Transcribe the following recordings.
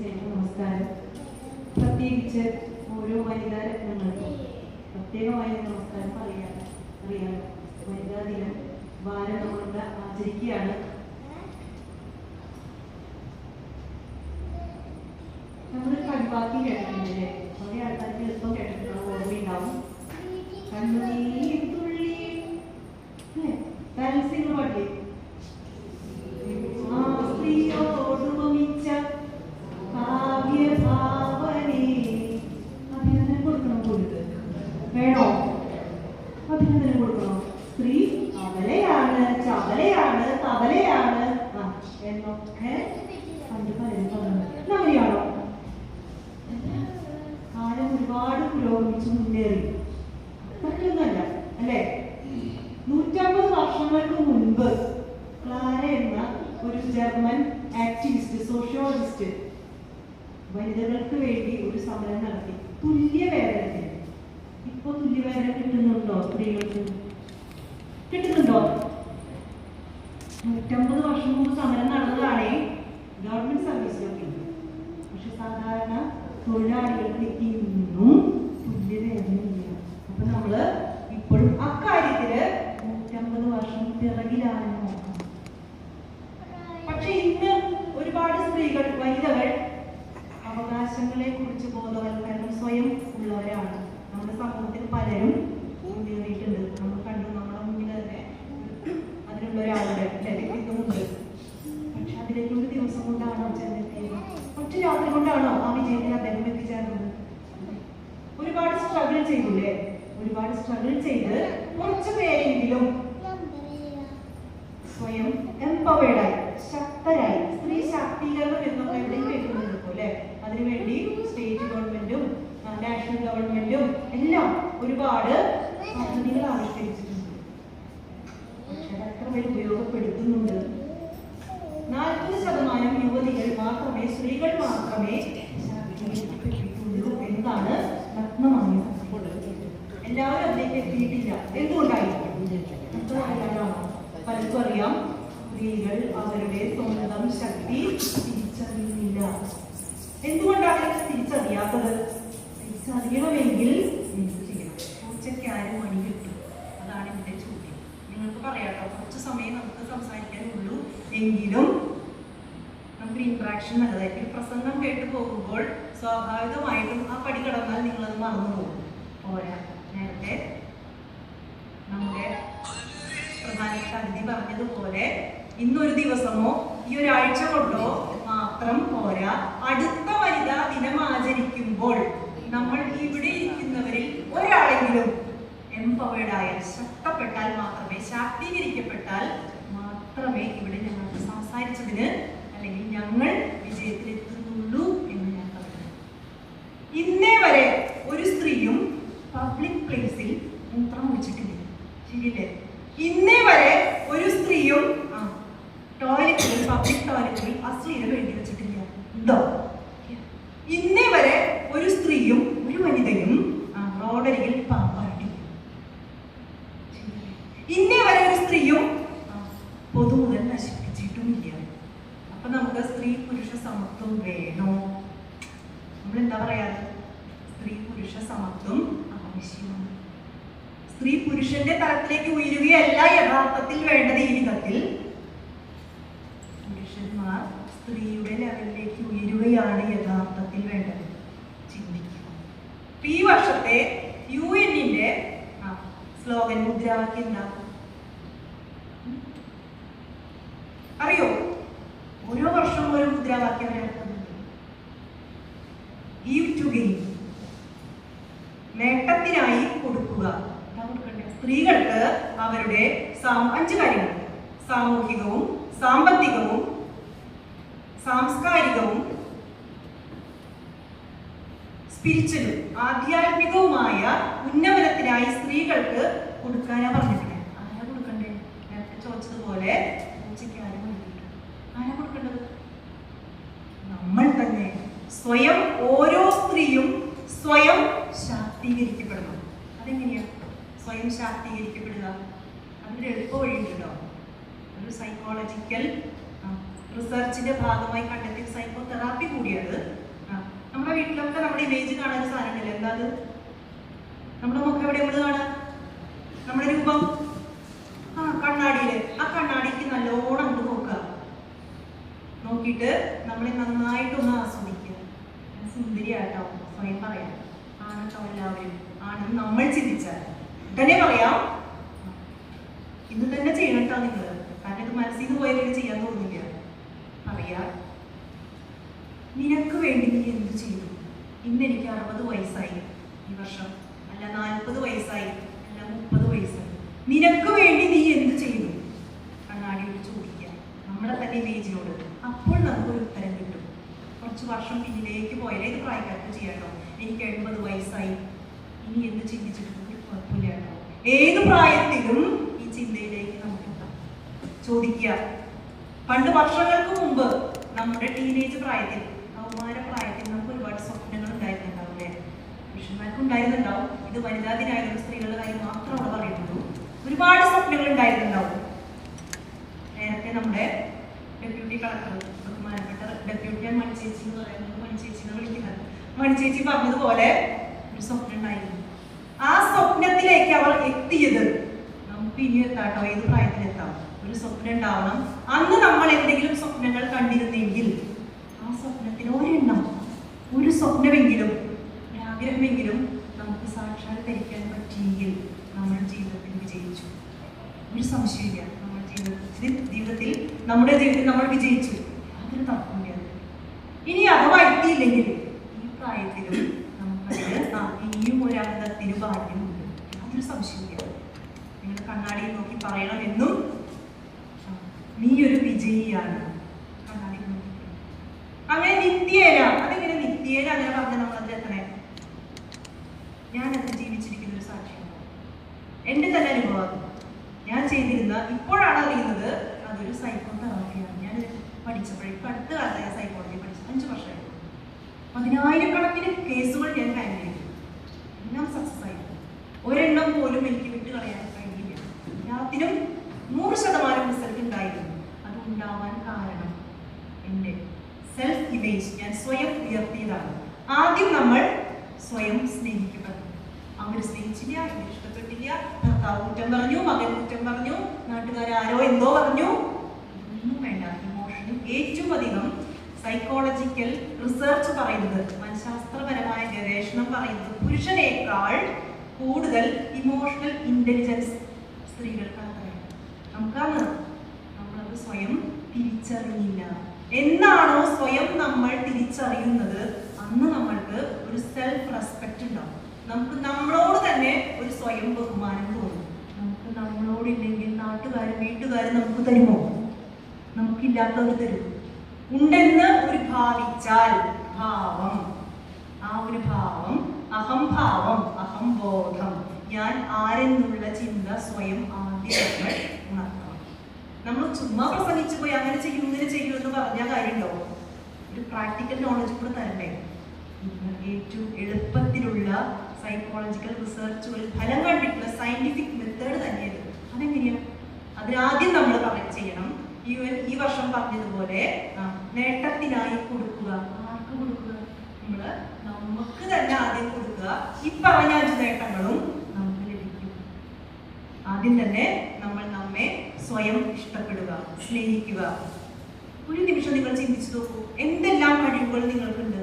നമസ്കാരം. പ്രത്യേകിച്ച് ഓരോ വനിതാ രത്നങ്ങൾക്കും പ്രത്യേകമായ നമസ്കാരം അറിയാം. വനിതാ ദിനം വാരം നമ്മളിവിടെ ആചരിക്കുകയാണ്. നമ്മൾ കൺപാക്കി കേട്ടിട്ടുണ്ടല്ലേ? കുറെ ആൾക്കാർക്ക് എളുപ്പം കേട്ടിട്ടുള്ള ഓർമ്മയുണ്ടാവും. കണ്ണുനീർ തുള്ളി ബാലൻസിംഗ് പാടില്ലേ? വേണോ? അഭിനന്ദനം കൊടുക്കണോ? സ്ത്രീ അവലയാണ്, ചവലയാണ്, തവലയാണ് എന്നൊക്കെ പണ്ട് പലരും പറഞ്ഞു. അങ്ങനെയാണോ? കാലം ഒരുപാട് പുരോഗമിച്ച് മുന്നേറി. അതൊക്കെയൊന്നല്ല അല്ലേ? 150 വർഷങ്ങൾക്ക് മുൻപ് ക്ലാര എന്ന ഒരു ജർമ്മൻ ആക്ടിവിസ്റ്റ്, സോഷ്യോളജിസ്റ്റ് വനിതകൾക്ക് വേണ്ടി ഒരു സമരം നടത്തി. തുല്യവേതനത്തിന്. ഇപ്പൊ തുല്യവേതനം കിട്ടുന്നുണ്ടോ? സ്ത്രീകൾക്ക് കിട്ടുന്നുണ്ടോ? 150 വർഷം മുമ്പ് സമരം നടന്നതാണേ ഗവൺമെന്റ് സർവീസിലൊക്കെ. പക്ഷെ സാധാരണ തൊഴിലാളികൾക്ക് ഇന്നും തുല്യവേതനമില്ല. അപ്പൊ നമ്മള് ഇപ്പോഴും അക്കാര്യത്തില് 150 വർഷം പിറകിലാണ്. പക്ഷെ ഇന്ന് ഒരുപാട് സ്ത്രീകൾ, വനിതകൾ അവകാശങ്ങളെ കുറിച്ച് ബോധവൽക്കരണം സ്വയം ഉള്ളവരാണ്. നമ്മുടെ സമൂഹത്തിൽ പലരും മുന്നേറിയിട്ടുണ്ട്. നമ്മൾ കണ്ടു, നമ്മുടെ മുന്നിൽ തന്നെ അതിനുള്ള ഒരാളുടെ വ്യക്തിത്വമുണ്ട്. പക്ഷെ അതിലേക്ക് ഒരു ദിവസം കൊണ്ടാണോ ചെന്നെത്തിയത്? ഒറ്റ രാത്രി കൊണ്ടാണോ ആ വിജയത്തിൽ അദ്ദേഹം എത്തിച്ചേർന്നത്? ഒരുപാട് സ്ട്രഗിൾ ചെയ്തില്ലേ? ഒരുപാട് സ്ട്രഗിൾ ചെയ്ത് കുറച്ചു പേരെങ്കിലും സ്വയം എംപവേർഡായി, ശക്തരായി. സ്ത്രീ ശാക്തീകരണം എന്നൊക്കെ എവിടെയും കേൾക്കുന്നുണ്ട് പോലെ. അതിനുവേണ്ടി സ്റ്റേറ്റ് ഗവൺമെന്റും നാഷണൽ ഗവൺമെന്റും എല്ലാം ഒരുപാട് പദ്ധതികൾ ആവിഷ്കരിച്ചിട്ടുണ്ട്. പക്ഷെ അതെത്ര പേര് ഉപയോഗപ്പെടുത്തുന്നുണ്ട്? 40% യുവതികൾ മാത്രമേ, സ്ത്രീകൾ മാത്രമേ ശാക്തീകരിക്കപ്പെട്ടിട്ടുള്ളൂ എന്നതാണ് നഗ്നമായ സത്യം. എല്ലാവരും അതിലേക്ക് എത്തിയിട്ടില്ല. എന്തുകൊണ്ടായിരിക്കും? പലർക്കും അറിയാം, സ്ത്രീകൾ അവരുടെ സ്വന്തം ശക്തി തിരിച്ചറിയുന്നില്ല. എന്തുകൊണ്ടാണ് തിരിച്ചറിയാത്തത്? തിരിച്ചറിയണമെങ്കിൽ എന്ത് ചെയ്യണം? ഉച്ചയ്ക്ക് ആരും മണി കിട്ടും? അതാണ് എന്റെ ചോദ്യം. നിങ്ങൾക്ക് പറയാട്ടോ, കുറച്ച് സമയം നമുക്ക് സംസാരിക്കാനുള്ളൂ. എങ്കിലും നമുക്ക് ഇന്ററാക്ഷൻ നല്ലതായിരിക്കും. പ്രസംഗം കേട്ട് പോകുമ്പോൾ സ്വാഭാവികമായിട്ടും ആ പടി കടന്നാൽ നിങ്ങളത് മറന്നു പോകും. പോരാ, നേരത്തെ നമ്മുടെ പ്രധാനപ്പെട്ട അതിഥി പറഞ്ഞതുപോലെ ഇന്നൊരു ദിവസമോ ഈ ഒരാഴ്ച കൊണ്ടോ മാത്രം പോരാ. അടുത്ത വനിതാ ദിനം ആചരിക്കുമ്പോൾ നമ്മൾ ഇവിടെ ഇരിക്കുന്നവരിൽ ഒരാളെങ്കിലും എംപവേർഡായ, ശക്തപ്പെട്ടാൽ മാത്രമേ, ശാക്തീകരിക്കപ്പെട്ടാൽ മാത്രമേ ഇവിടെ ഞങ്ങൾക്ക് സംസാരിച്ചതിന് അല്ലെങ്കിൽ ഞങ്ങൾ വിജയത്തിലെത്തുന്നുള്ളൂ എന്ന് ഞാൻ പറയുന്നു. ഇന്നേ വരെ ഒരു സ്ത്രീയും പബ്ലിക് പ്ലേസിൽ മൂത്രം ഒഴിച്ചിട്ടില്ല. ശരിയല്ലേ? ഇന്നേ വരെ ഒരു സ്ത്രീയും ടോയ്ലറ്റുകൾ, പബ്ലിക് ടോയ്ലറ്റുകൾ അശ്ലീലം എഴുതി വെച്ചിട്ടില്ല. ഉണ്ടോ? ഇന്നേ വരെ ഒരു സ്ത്രീയും ഒരു വനിതയും റോഡരികിൽ പാമ്പായിട്ടില്ല. ഇന്നേ വരെ ഒരു സ്ത്രീയും പൊതുമുതൽ നശിപ്പിച്ചിട്ടുമില്ല. അപ്പൊ നമുക്ക് സ്ത്രീ പുരുഷ സമത്വം വേണോ? നമ്മൾ എന്താ പറയാറ്? സ്ത്രീ പുരുഷ സമത്വം ആവശ്യമാണ്. സ്ത്രീ പുരുഷന്റെ തലത്തിലേക്ക് ഉയരുകയല്ല യഥാർത്ഥത്തിൽ വേണ്ടത്. ഈ വിധത്തിൽ പുരുഷന്മാർ സ്ത്രീയുടെ ലെവലിലേക്ക് ഉയരുകയാണ് യഥാർത്ഥത്തിൽ വേണ്ടത്. ചിന്തിക്കുക. ഈ വർഷത്തെ UN-ന്റെ സ്ലോഗൻ, മുദ്രാവാക്യം എന്താ അറിയോ? ഓരോ വർഷവും ഒരു മുദ്രാവാക്യം ഇറക്കുന്നുണ്ട്. ഗീവ് ടു ഗെയിൻ, നേട്ടത്തിനായി കൊടുക്കുക. സ്ത്രീകൾക്ക് അവരുടെ 5 കാര്യങ്ങൾ: സാമൂഹികവും സാമ്പത്തികവും സാംസ്കാരികവും സ്പിരിച്വലും ആധ്യാത്മികവുമായ ഉന്നമനത്തിനായി സ്ത്രീകൾക്ക് കൊടുക്കാനാ പറഞ്ഞിട്ടുണ്ട്. ആരാ കൊടുക്കണ്ടേ? നേരത്തെ ചോദിച്ചതുപോലെ ഉച്ചയ്ക്ക് ആരും കൊടുത്തിട്ടുണ്ട്. ആരാ കൊടുക്കേണ്ടത്? നമ്മൾ തന്നെ. സ്വയം, ഓരോ സ്ത്രീയും സ്വയം ശാക്തീകരിക്കപ്പെടണം. അതെങ്ങനെയാണ് സ്വയം ശാക്തീകരിക്കപ്പെടുക? അതിനൊരു എളുപ്പ വഴിയുണ്ട് കേട്ടോ. ഒരു സൈക്കോളജിക്കൽ റിസർച്ചിന്റെ ഭാഗമായി കണ്ടെത്തിയ സൈക്കോ തെറാപ്പി കൂടിയത്. നമ്മുടെ വീട്ടിലൊക്കെ നമ്മുടെ ഇമേജ് കാണാൻ ഒരു സാധനമില്ല. എന്താ അത്? നമ്മുടെ മുഖം എവിടെ നമ്മൾ കാണാം? നമ്മുടെ രൂപം കണ്ണാടിയില്. ആ കണ്ണാടിക്ക് നല്ലോണം അങ്ങോട്ട് നോക്കുക. നോക്കിയിട്ട് നമ്മളെ നന്നായിട്ടൊന്ന് ആസ്വദിക്കുക. സുന്ദരിയാട്ടോ സ്വയം പറയാം. ആണട്ടോ എല്ലാവരും, ആണെന്ന് നമ്മൾ ചിന്തിച്ചാൽ തന്നെ പറയാം. ഇന്ന് തന്നെ ചെയ്യണം കേട്ടോ നിങ്ങൾ. കാരണം ഇത് മനസ്സിൽ നിന്ന് പോയാലും ചെയ്യാൻ തോന്നുന്നില്ല. പറയാ, നിനക്ക് വേണ്ടി നീ എന്ത് ചെയ്തു? ഇന്ന് എനിക്ക് 60 വയസ്സായി ഈ വർഷം, അല്ല 40 വയസ്സായി, അല്ല 30 വയസ്സായി. നിനക്ക് വേണ്ടി നീ എന്ത് ചെയ്തു? കണ്ണാടിയോട് ചോദിക്കുക, നമ്മളെ തന്നെ ഇമേജിനോട്. അപ്പോൾ നമുക്കൊരു ഉത്തരം കിട്ടും. കുറച്ച് വർഷം പിന്നിലേക്ക് പോയാലേ ഇത് പ്രായക്കാർക്ക് ചെയ്യാട്ടോ. എനിക്ക് 70 വയസ്സായി, ഇനി എന്ത് ചിന്തിച്ചിട്ട് കുഴപ്പമില്ല കേട്ടോ. ഏത് പ്രായത്തിലും ഈ ചിന്തയിലേക്ക് നമുക്ക് ചോദിക്കുക. പണ്ട് വർഷങ്ങൾക്ക് മുമ്പ് നമ്മുടെ ടീനേജ് പ്രായത്തിൽ, കൗമാര പ്രായത്തിൽ നമുക്ക് ഒരുപാട് സ്വപ്നങ്ങൾ ഉണ്ടായിരുന്നുണ്ടാവും അല്ലേ? പുരുഷന്മാർക്ക് ഉണ്ടായിരുന്നുണ്ടാവും. ഇത് വനിതാ ദിനായാലും സ്ത്രീകളുടെ കാര്യം മാത്രമാണ് പറയുന്നത്. ഒരുപാട് സ്വപ്നങ്ങൾ ഉണ്ടായിരുന്നുണ്ടാവും. നേരത്തെ നമ്മുടെ ഡെപ്യൂട്ടി കളക്ടർ, ബഹുമാനപ്പെട്ട ഡെപ്യൂട്ടി, ഞാൻ മണിച്ചേച്ചി എന്ന് പറയുന്നത്, മണിച്ചേച്ചിനെ വിളിക്കുന്നത്, മണിച്ചേച്ചി പറഞ്ഞതുപോലെ ഒരു സ്വപ്നം ഉണ്ടായിരുന്നു. ആ സ്വപ്നത്തിലേക്ക് അവൾ എത്തിയത് നമുക്ക് ഇനി എത്താട്ടോ. ഏത് പ്രായത്തിലെത്താം? ഒരു സ്വപ്നം ഉണ്ടാവണം. അന്ന് നമ്മൾ എന്തെങ്കിലും സ്വപ്നങ്ങൾ കണ്ടിരുന്നെങ്കിൽ ആ സ്വപ്നത്തിന് ഒരെണ്ണം, ഒരു സ്വപ്നമെങ്കിലും, ഒരാഗ്രഹമെങ്കിലും നമുക്ക് സാക്ഷാത്കരിക്കാൻ പറ്റിയെങ്കിൽ നമ്മൾ ജീവിതത്തിൽ വിജയിച്ചു. ഒരു സംശയമില്ല. നമ്മുടെ ജീവിതത്തിൽ നമ്മൾ വിജയിച്ചു. അതൊരു തർക്കമില്ല. ഇനി അഥവാ എത്തിയില്ലെങ്കിൽ ഈ പ്രായത്തിലും ഇനിയും ഒരു അംഗത്തിന് ഭാഗ്യമുണ്ട്. അതൊരു സംശയമില്ല. നിങ്ങൾ കണ്ണാടിയിൽ നോക്കി പറയണമെന്നും നീ ഒരു വിജയിയാണ്. കണ്ണാടി നോക്കി അങ്ങനെ നിത്യേന. അതെങ്ങനെ നിത്യേന അങ്ങനെ പറഞ്ഞ നമ്മളത് എത്തണേ? ഞാനത് ജീവിച്ചിരിക്കുന്ന ഒരു സാക്ഷിയാണ്. എൻ്റെ തന്നെ അനുഭവം ഞാൻ ചെയ്തിരുന്ന, ഇപ്പോഴാണ് അറിയുന്നത്, അതൊരു സൈക്കോ തെറാപ്പിയാണ്. ഞാൻ പഠിച്ചപ്പോഴേ, ഇപ്പം അടുത്ത കാലത്ത് ഞാൻ സൈക്കോളജി പഠിച്ചത് 5 വർഷമായിരുന്നു. 10,000-കണക്കിന് കേസുകൾ ഞാൻ ഹാൻഡിൽ ചെയ്തു. എല്ലാം സക്സസ് ആയിരുന്നു. ഒരെണ്ണം പോലും എനിക്ക് വിട്ട് കളയാൻ കഴിഞ്ഞില്ല. എല്ലാത്തിനും 100% റിസൾട്ട് ഉണ്ടായിരുന്നു. അത് ഉണ്ടാവാൻ കാരണം എൻ്റെ സെൽഫ് ഇമേജ്, ഞാൻ സ്വയം ഉയർത്തിയതാണ്. ആദ്യം നമ്മൾ സ്വയം സ്നേഹിക്കപ്പെട്ടു. അവർ സ്നേഹിച്ചില്ല, അവർ ഇഷ്ടപ്പെട്ടില്ല, ഭർത്താവ് കുറ്റം പറഞ്ഞു, മകൻ കുറ്റം പറഞ്ഞു, നാട്ടുകാരോ എന്തോ പറഞ്ഞു, ഇതൊന്നും വേണ്ട. ഇമോഷണൽ ഏറ്റവും അധികം സൈക്കോളജിക്കൽ റിസർച്ച് പറയുന്നത്, മനഃശാസ്ത്രപരമായ ഗവേഷണം പറയുന്നത്, പുരുഷനേക്കാൾ കൂടുതൽ ഇമോഷണൽ ഇന്റലിജൻസ് സ്ത്രീകൾക്കാണ്. നമുക്കാണ് നമ്മളത് സ്വയം തിരിച്ചറിയില്ല. എന്നാണോ സ്വയം നമ്മൾ തിരിച്ചറിയുന്നത്, അന്ന് നമ്മൾക്ക് ഒരു സെൽഫ് റെസ്പെക്റ്റ് ഉണ്ടാവും. നമുക്ക് നമ്മളോട് തന്നെ ഒരു സ്വയം ബഹുമാനം തോന്നും. നമുക്ക് നമ്മളോടില്ലെങ്കിൽ നാട്ടുകാരും വീട്ടുകാരും നമുക്ക് തരുമോ? നമുക്കില്ലാത്തവർ തരും. ഉണ്ടെന്ന് ഒരു ഭാവിച്ചാൽ ഭാവം, ആ ഒരു ഭാവം, അഹംഭാവം, അഹംബോധം, ഞാൻ ആരെന്നുള്ള ചിന്ത സ്വയം ആദ്യം നമ്മൾ ഉണർത്തണം. നമ്മൾ ചുമ്മാ പ്രസംഗിച്ചു പോയി അങ്ങനെ ചെയ്യൂ ഇങ്ങനെ ചെയ്യൂ എന്ന് പറഞ്ഞ കാര്യമുണ്ടോ? ഒരു പ്രാക്ടിക്കൽ നോളജ് കൂടെ തരണ്ടേ? ഏറ്റവും എളുപ്പത്തിലുള്ള സൈക്കോളജിക്കൽ റിസർച്ചുകളിൽ ഫലം കണ്ടിട്ടുള്ള സയന്റിഫിക് മെത്തേഡ് തന്നെയത്. അതെങ്ങനെയാണ്? അതിനാദ്യം നമ്മൾ ചെയ്യണം. ഈ വർഷം പറഞ്ഞതുപോലെ നേട്ടത്തിനായി കൊടുക്കുക. ആർക്ക് കൊടുക്കുക? നമുക്ക് തന്നെ ആദ്യം കൊടുക്കുക. ഈ പറഞ്ഞ 5 നേട്ടങ്ങളും നമുക്ക് ലഭിക്കും. ആദ്യം തന്നെ നമ്മൾ നമ്മെ സ്വയം ഇഷ്ടപ്പെടുക, സ്നേഹിക്കുക. ഒരു നിമിഷം നിങ്ങൾ ചിന്തിച്ചു നോക്കൂ, എന്തെല്ലാം കഴിവുകൾ നിങ്ങൾക്കുണ്ട്.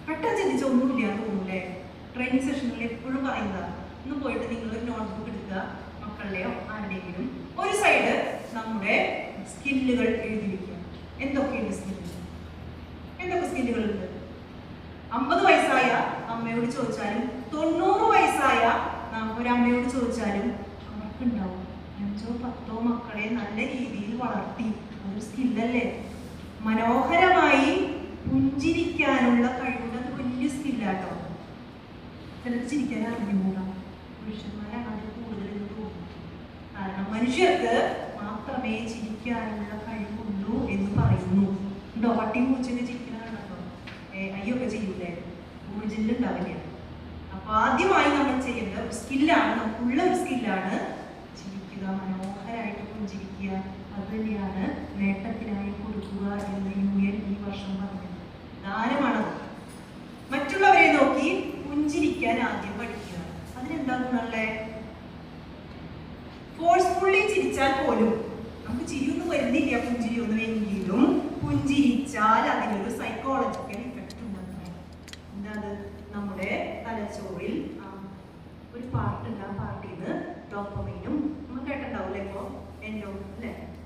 പെട്ടെന്ന് ചിന്തിച്ച ഒന്നുമില്ല തോന്നൂല്ലേ? ട്രെയിനിങ് സെഷനിൽ എപ്പോഴും പറയുന്നതാണ്, ഒന്ന് പോയിട്ട് നിങ്ങൾ ഒരു നോട്ട്ബുക്ക് എടുക്കുക, മക്കളുടെയോ ആരുടെയെങ്കിലും. ഒരു സൈഡ് നമ്മുടെ സ്കില്ലുകൾ എഴുതി വയ്ക്കുക. എന്തൊക്കെയുണ്ട് സ്കില്ലുകൾ? എന്തൊക്കെ സ്കില്ലുകളുണ്ട്? 50 വയസ്സായ അമ്മയോട് ചോദിച്ചാലും 90 വയസ്സായ ഒരമ്മയോട് ചോദിച്ചാലും അവർക്കുണ്ടാവും. 5ഓ 10ഓ മക്കളെ നല്ല രീതിയിൽ വളർത്തി. ഒരു സ്കില്ലല്ലേ? മനോഹരമായി പുഞ്ചിരിക്കാനുള്ള കഴിവുള്ള വലിയ സ്കില്ലാട്ടോ. ചിലർക്ക് ചിരിക്കാൻ അറിഞ്ഞുകൂടാ. പുരുഷന്മാരാണ് അതിൽ കൂടുതലെന്ന് തോന്നുന്നു. കാരണം മനുഷ്യർക്ക് മാത്രമേ ചിരിക്കാനുള്ള കഴിവുള്ളൂ എന്ന് പറയുന്നു. ഉണ്ടോ? പട്ടിയും പൂച്ചയൊക്കെ ചിരിക്കുന്നതാണോ? അയ്യൊക്കെ ചെയ്യൂലേ? ഊർജിലുണ്ടാവില്ല. അപ്പൊ ആദ്യമായി നമ്മൾ ചെയ്യേണ്ട ഒരു സ്കില്ലാണ്, നമുക്കുള്ള ഒരു സ്കില്ലാണ് ചിരിക്കുക, മനോഹരമായിട്ട് പുഞ്ചിരിക്കുക. പഠിക്കുക. അത് തന്നെയാണ് നേട്ടത്തിനായി കൊടുക്കുക എന്ന് UN ഈ വർഷം പറഞ്ഞത്. ദാനമാണത്. മറ്റുള്ളവരെ നോക്കി പുഞ്ചിരിക്കാൻ ആദ്യം പഠിക്കുക. അതിനെന്താ ഗുണമുള്ളേ? ഫോഴ്സ്ഫുള്ളി ചിരിച്ചാൽ പോലും നമുക്ക് ചിരിയൊന്നും വരുന്നില്ല, പുഞ്ചിരിയൊന്നും എങ്കിലും പുഞ്ചിരിച്ചാൽ അതിനൊരു സൈക്കോളജിക്കൽ ഇഫക്റ്റ് ഉണ്ടെന്ന്. എന്താ അത്? നമ്മുടെ തലച്ചോറിൽ ഒരു പാർട്ടുണ്ട്. ആ പാർട്ടിൽ നിന്ന് ഡോപ്പമൈനും നമ്മൾ കേട്ടിട്ടുണ്ടാവില്ലേ ഇപ്പോൾ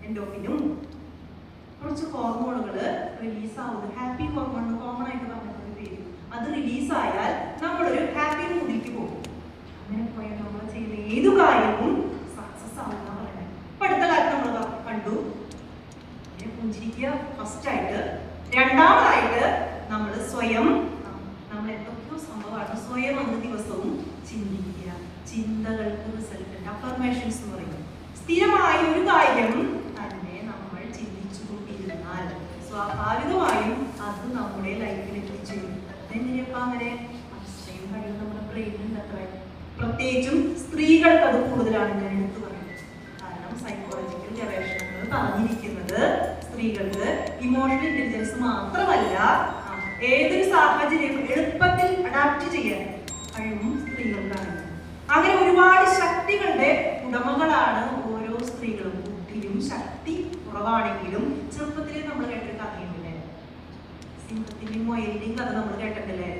എൻഡോഫിനും കുറച്ച് ഹോർമോണുകൾ റിലീസ് ആവുന്നത്. ഹാപ്പി ഹോർമോൺ കോമൺ ആയിട്ട് പറഞ്ഞൊരു പേര്. അത് റിലീസായാൽ നമ്മളൊരു ഹാപ്പി മൂഡിലേക്ക് പോകും. അങ്ങനെ പോയാൽ നമ്മൾ ചെയ്യുന്ന ഏതു കാര്യവും സക്സസ് ആവുന്ന പറയുന്നത്. ഇപ്പൊ അടുത്ത കാലത്ത് നമ്മൾ കണ്ടു പുഞ്ചിരിക്കുക ഫസ്റ്റായിട്ട്. രണ്ടാമതായിട്ട് നമ്മൾ സ്വയം നമ്മൾ എന്തൊക്കെയോ സംഭവമാണ് സ്വയം അന്ന് ദിവസവും ചിന്തിക്കുക. ചിന്തകൾക്ക് റിസൾട്ട് ഉണ്ട്. അഫർമേഷൻസ് എന്ന് പറയുന്നത് സ്ഥിരമായ ഒരു കാര്യം തന്നെ നമ്മൾ ചിന്തിച്ചു കൊണ്ടിരുന്നാൽ സ്വാഭാവികമായും അത് നമ്മുടെ ലൈഫിൽ എത്തിച്ചേരും. അതെങ്ങനെയപ്പോ അങ്ങനെ അത്രയും കഴിവ് നമ്മുടെ ബ്രെയിനിൽ അത്ര. പ്രത്യേകിച്ചും സ്ത്രീകൾക്ക് അത് കൂടുതലാണ് ഞാൻ എടുത്തു പറയുന്നത്. കാരണം സൈക്കോളജിക്കൽ ഗവേഷണങ്ങൾ പറഞ്ഞിരിക്കുന്നത് സ്ത്രീകൾക്ക് ഇമോഷണൽ ഇന്റലിജൻസ് മാത്രമല്ല ഏതൊരു സാഹചര്യം എളുപ്പത്തിൽ അഡാപ്റ്റ് ചെയ്യാൻ കഴിവും സ്ത്രീകൾക്കാണ്. അങ്ങനെ ഒരുപാട് ശക്തികളുടെ ഉടമകളാണ് ഓരോ സ്ത്രീകളും. ബുദ്ധിയും ശക്തി കുറവാണെങ്കിലും ചെറുപ്പത്തിലേ നമ്മൾ കേട്ടൊരു കഥയുണ്ടല്ലേ, സിംഹത്തിന്റെയും മൊയലിന്റെയും കഥ നമ്മൾ കേട്ടിട്ടില്ലേ?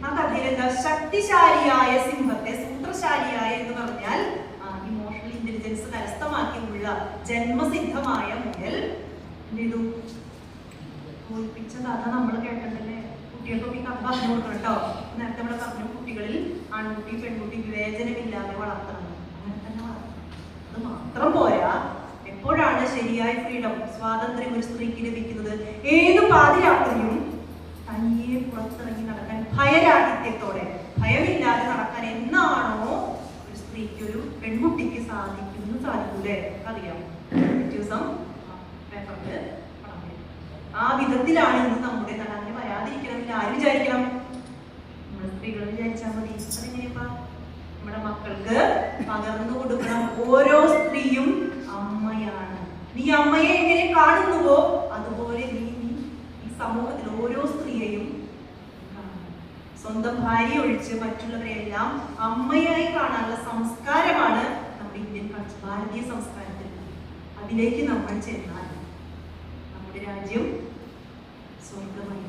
ആ കഥയിൽ എന്താ? ശക്തിശാലിയായ സിംഹത്തെ സൂത്രശാലിയായ എന്ന് പറഞ്ഞാൽ ഇമോഷണൽ ഇന്റലിജൻസ് കരസ്ഥമാക്കിയുള്ള ജന്മസിദ്ധമായ മുയൽ എന്ത് ചെയ്തു? തോൽപ്പിച്ച കഥ നമ്മൾ കേട്ടിട്ടില്ലേ? കുട്ടികൾക്കൊക്കെ ഈ കഥ പറഞ്ഞു കൊടുക്കണം കേട്ടോ. നേരത്തെ നമ്മൾ പറഞ്ഞു കുട്ടികളിൽ ആൺകുട്ടി പെൺകുട്ടി വിവേചനമില്ലാതെ വളർത്തണം. അങ്ങനെ തന്നെ വളർത്തണം. അത് മാത്രം പോരാ, എപ്പോഴാണ് ശരിയായ ഫ്രീഡം സ്വാതന്ത്ര്യം ഒരു സ്ത്രീക്ക് ലഭിക്കുന്നത്? ഏത് പാതിരാത്രിയും തനിയെ പുറത്തിറങ്ങി നടക്കാൻ ഭയരാഹിത്യത്തോടെ ഭയമില്ലാതെ നടക്കാൻ എന്നാണോ ഒരു സ്ത്രീക്ക് ഒരു പെൺകുട്ടിക്ക് സാധിക്കൂലേ? അറിയാം. ദിവസം പേപ്പറില് ആ വിധത്തിലാണ് ഇന്ന് നമ്മുടെ അങ്ങനെ വരാതിരിക്കണമെങ്കിൽ ആര് വിചാരിക്കണം? നമ്മുടെ സ്ത്രീകൾ വിചാരിച്ചാൽ മതി. അതെങ്ങനെയപ്പാ? നമ്മുടെ മക്കൾക്ക് പകർന്നു കൊടുക്കണം. ഓരോ സ്ത്രീയും അമ്മയാണ്. നീ അമ്മയെ എങ്ങനെ കാണുന്നുവോ അതുപോലെ നീ ഈ സമൂഹത്തിൽ ഓരോ സ്ത്രീയെയും കാണണം. സ്വന്തം ഭാര്യ ഒഴിച്ച് മറ്റുള്ളവരെല്ലാം അമ്മയായി കാണാനുള്ള സംസ്കാരമാണ് നമ്മുടെ ഇന്ത്യൻ കൾച്ചർ, ഭാരതീയ സംസ്കാരത്തിൽ. അതിലേക്ക് നമ്മൾ ചെന്നാൽ നമ്മുടെ രാജ്യം സ്വർഗമായി.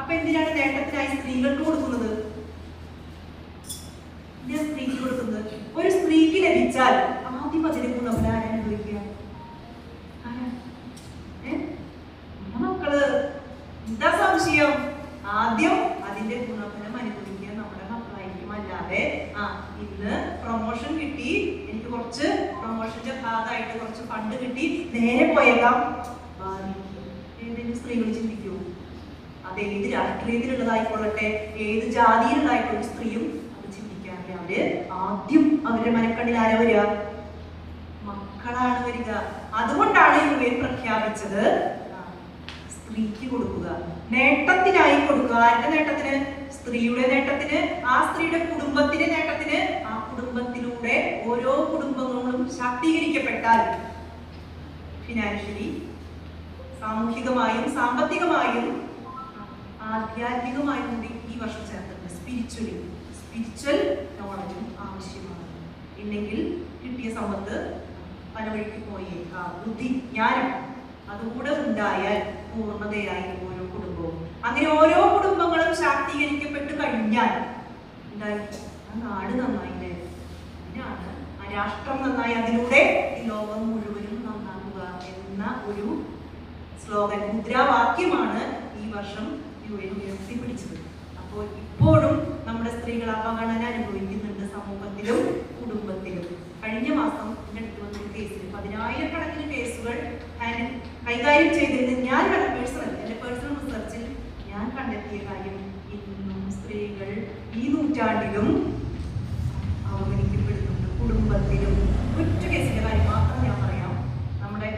അപ്പൊ എന്തിനാണ് നേട്ടത്തിനായി സ്ത്രീകൾക്ക് കൊടുക്കുന്നത്? സ്ത്രീക്ക് കൊടുക്കുന്നത് ഒരു സ്ത്രീക്ക് ലഭിച്ചാൽ ആദ്യം അതിന്റെ ഗുണഫലം ആരാണ് അനുഭവിക്കുക? മക്കള്. എന്താ സംശയം? ആദ്യം അതിന്റെ ഗുണഫലം അനുഭവിക്കുക നമ്മുടെ മക്കളായിരിക്കും. അല്ലാതെ ഇന്ന് പ്രൊമോഷൻ കിട്ടി, എനിക്ക് കുറച്ച് പ്രൊമോഷന്റെ ഭാഗമായിട്ട് കുറച്ച് ഫണ്ട് കിട്ടി, നേരെ പോയേക്കാം. ഏതെങ്കിലും സ്ത്രീകൾ ചിന്തിക്കൂ? അത് ഏത് രാഷ്ട്രീയത്തിലുള്ളതായിക്കൊള്ളട്ടെ, ഏത് ജാതിയിലുള്ളതായിട്ടൊരു സ്ത്രീയും അത് ചിന്തിക്കാറില്ല. അവര് ആദ്യം അവരുടെ മനക്കണ്ണിൽ ആരാ വരിക? മക്കളാണ് വരിക. അതുകൊണ്ടാണ് UN പ്രഖ്യാപിച്ചത് സ്ത്രീക്ക് കൊടുക്കുക, നേട്ടത്തിനായി കൊടുക്കുക. ആരുടെ നേട്ടത്തിന്? സ്ത്രീയുടെ നേട്ടത്തിന്, ആ സ്ത്രീയുടെ കുടുംബത്തിന്റെ നേട്ടത്തിന്. ആ കുടുംബത്തിലൂടെ ഓരോ കുടുംബങ്ങളും ശാക്തീകരിക്കപ്പെട്ടാൽ ഫിനാൻഷ്യലി, സാമൂഹികമായും സാമ്പത്തികമായും ആധ്യാത്മികമായും കൂടി ഈ വർഷം ചേർത്തിട്ടുണ്ട്. സ്പിരിച്വൽ നോളജും ആവശ്യമാണ്. ഇല്ലെങ്കിൽ കിട്ടിയ സമ്പത്ത് പല വഴിക്ക് പോയേക്കാം. ബുദ്ധി, ജ്ഞാനം അതുകൂടെ ഉണ്ടായാൽ പൂർണ്ണതയായി ഓരോ കുടുംബവും. അങ്ങനെ ഓരോ കുടുംബങ്ങളും ശാക്തീകരിക്കപ്പെട്ട് കഴിഞ്ഞാൽ എന്തായി? ആ നാട് നന്നായില്ലേ? അതിനാണ് ആ രാഷ്ട്രം നന്നായി, അതിലൂടെ ഈ ലോകം മുഴുവനും നന്നാക്കുക എന്ന ഒരു സ്ലോഗൻ, മുദ്രാവാക്യമാണ് ഈ വർഷം UN ഉയർത്തിപ്പിടിച്ചത്. അപ്പോൾ ഇപ്പോഴും നമ്മുടെ സ്ത്രീകൾ അപഗണന അനുഭവിക്കുന്നുണ്ട് സമൂഹത്തിലും കുടുംബത്തിലും. കഴിഞ്ഞ മാസം എൻ്റെ അടുത്ത് വന്നൊരു കേസിൽ 10,000-കണക്കിന് കേസുകൾ കൈകാര്യം ചെയ്തിരുന്നത് ഞാൻ എൻ്റെ പേഴ്സണൽ റിസർച്ചിൽ ഞാൻ കണ്ടെത്തിയ കാര്യം, ഇന്നും സ്ത്രീകൾ ഈ നൂറ്റാണ്ടിലും അവഗണിക്കപ്പെടുന്നുണ്ട് കുടുംബത്തിലും. ഒറ്റ കേസിന്റെ കാര്യം മാത്രം ഞാൻ പറയാം. നമ്മുടെ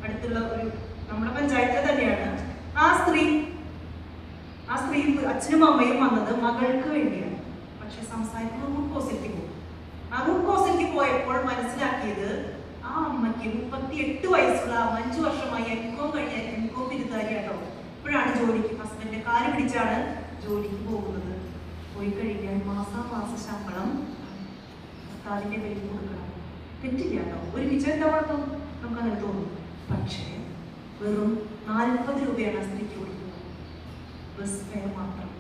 അടുത്തുള്ള നമ്മുടെ പഞ്ചായത്തിൽ തന്നെയാണ്. ആ സ്ത്രീ അച്ഛനും അമ്മയും വന്നത് മകൾക്ക് വേണ്ടിയാണ്. പക്ഷെ സംസാരിക്കുന്നത് റൂട്ട് കോസിലേക്ക് പോകും. ആ റൂട്ട് കോസിലേക്ക് പോയപ്പോൾ മനസ്സിലാക്കിയത് ആ ആ അമ്മയ്ക്ക് 38 വയസ്സുള്ള 5 വർഷമായി എംകോം കഴിഞ്ഞ എംകോം ബിരുദധാരിയാട്ടോ. ഇപ്പോഴാണ് ജോലിക്ക്, ഹസ്ബൻഡിന്റെ കാല് പിടിച്ചാണ് ജോലിക്ക് പോകുന്നത്. പോയി കഴിഞ്ഞാൽ മാസാമാസം ശമ്പളം ഭർത്താവിന്റെ കയ്യിൽ കൊടുക്കണം. തെറ്റില്ല കേട്ടോ, ഒരു വിജയന്റെ കുഴപ്പം നമുക്കങ്ങനെ തോന്നും. പക്ഷേ വെറും 40 രൂപയാണ് ആ സ്ത്രീക്ക് കൊടുക്കുന്നത്, ബസ് ഫെയർ മാത്രം.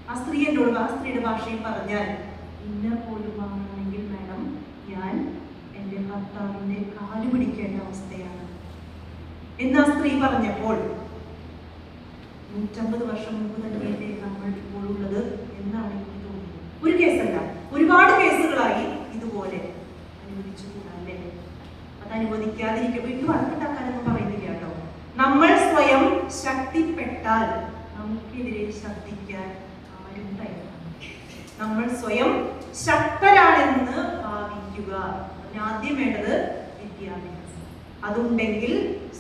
ആ സ്ത്രീ എന്നോട് ആ സ്ത്രീയുടെ ഭാഷയിൽ പറഞ്ഞാൽ, ഇന്നർ പോലും വാങ്ങണമെങ്കിൽ മാഡം ഞാൻ എൻ്റെ ഭർത്താവിൻ്റെ കാല് പിടിക്കേണ്ട അവസ്ഥയാണ് എന്ന് ആ സ്ത്രീ പറഞ്ഞപ്പോൾ 150 വർഷം മുമ്പ് തന്നെയല്ലേ നമ്മൾ ഇപ്പോഴുള്ളത് എന്നാണ് എനിക്ക് തോന്നുന്നത്. ഒരു കേസല്ല, ഒരുപാട് കേസുകളായി ഇതുപോലെ അനുവദിച്ചുകൂടല്ലേ. അത് അനുവദിക്കാതിരിക്കുമ്പോൾ ഇത് വഴക്കുണ്ടാക്കാനൊന്നും പറയുന്നില്ല കേട്ടോ. നമ്മൾ സ്വയം ശക്തിപ്പെട്ടാൽ നമുക്കെതിരെ ശബ്ദിക്കാൻ ആരും തയ്യാറാണ്. നമ്മൾ സ്വയം ശക്തരാണെന്ന് ഭാവിക്കുക. ആദ്യം വേണ്ടത് വിദ്യാഭ്യാസം. അതുണ്ടെങ്കിൽ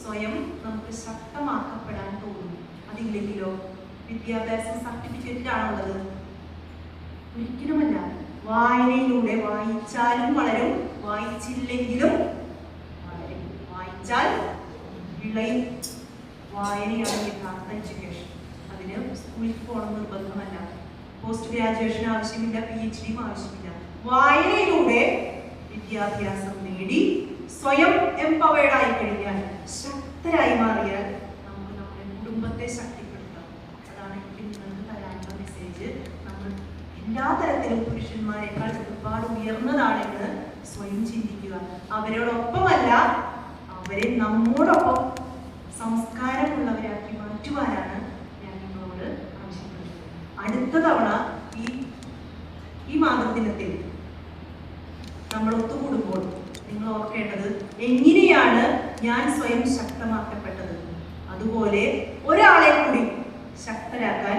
സ്വയം നമുക്ക് ശക്തമാക്കപ്പെടാൻ തോന്നും. അതില്ലെങ്കിലോ വിദ്യാഭ്യാസ സർട്ടിഫിക്കറ്റിലാണുള്ളത്? ഒരിക്കലുമല്ല. വായനയിലൂടെ വായിച്ചാലും വളരും, വായിച്ചില്ലെങ്കിലും വളരും. വായിച്ചാൽ വിളയും. വായനയാണ് യഥാർത്ഥ എഡ്യൂക്കേഷൻ. അതിന് സ്കൂളിൽ പോകണം നിർബന്ധമല്ല, പോസ്റ്റ് ഗ്രാജുവേഷൻ ആവശ്യമില്ല, PhD ആവശ്യമില്ല. വായനയിലൂടെ വിദ്യാഭ്യാസം നേടി സ്വയം എംപവേർഡ് ആയി കഴിഞ്ഞാൽ, ശക്തരായി മാറിയാൽ നമുക്ക് നമ്മുടെ കുടുംബത്തെ ശക്തിപ്പെടുത്താം. അതാണ് എനിക്ക് നിങ്ങൾക്ക് തരാനുള്ള മെസ്സേജ്. നമ്മൾ എല്ലാ തരത്തിലും പുരുഷന്മാരെക്കാൾ ഒരുപാട് ഉയർന്നതാണെന്ന് സ്വയം ചിന്തിക്കുക. അവരോടൊപ്പമല്ല, അവരെ നമ്മോടൊപ്പം സംസ്കാരമുള്ളവരാക്കി മാറ്റുവാനാണ് ഞാൻ നിങ്ങളോട് ആവശ്യപ്പെടുന്നത്. അടുത്ത തവണ ഈ മാതൃദിനത്തിൽ നമ്മൾ ഒത്തുകൂടുമ്പോൾ നിങ്ങൾ ഓർക്കേണ്ടത്, എങ്ങനെയാണ് ഞാൻ സ്വയം ശക്തമാക്കപ്പെട്ടത്, അതുപോലെ ഒരാളെ കൂടി ശക്തരാക്കാൻ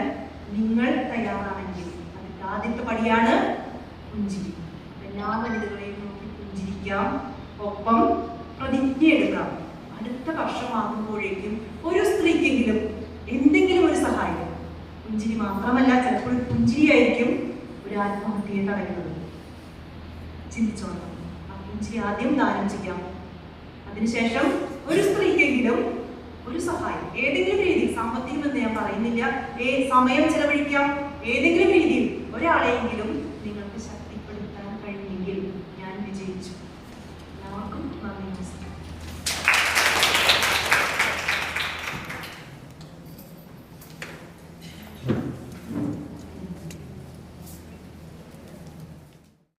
നിങ്ങൾ തയ്യാറാണെങ്കിൽ അതിന്റെ ആദ്യത്തെ പടിയാണ് പുഞ്ചിരി. എല്ലാ വനിതകളെയും നോക്കി പുഞ്ചിരിക്കാം, ഒപ്പം പ്രതിജ്ഞ എടുക്കാം. അടുത്ത വർഷമാകുമ്പോഴേക്കും ഒരു സ്ത്രീക്കെങ്കിലും എന്തെങ്കിലും ഒരു സഹായം. പുഞ്ചിരി മാത്രമല്ല, ചിലപ്പോൾ പുഞ്ചിരിയായിരിക്കും ഒരു ആത്മഹത്യയെ തടയുന്നത്. ചിന്തിച്ചോളാം. ആ പുഞ്ചിരി ആദ്യം ദാനം ചെയ്യാം. അതിനുശേഷം ഒരു സ്ത്രീക്കെങ്കിലും ഒരു സഹായം ഏതെങ്കിലും രീതിയിൽ, സാമ്പത്തികം എന്ന് ഞാൻ പറയുന്നില്ല, സമയം ചെലവഴിക്കാം, ഏതെങ്കിലും രീതിയിൽ ഒരാളെയെങ്കിലും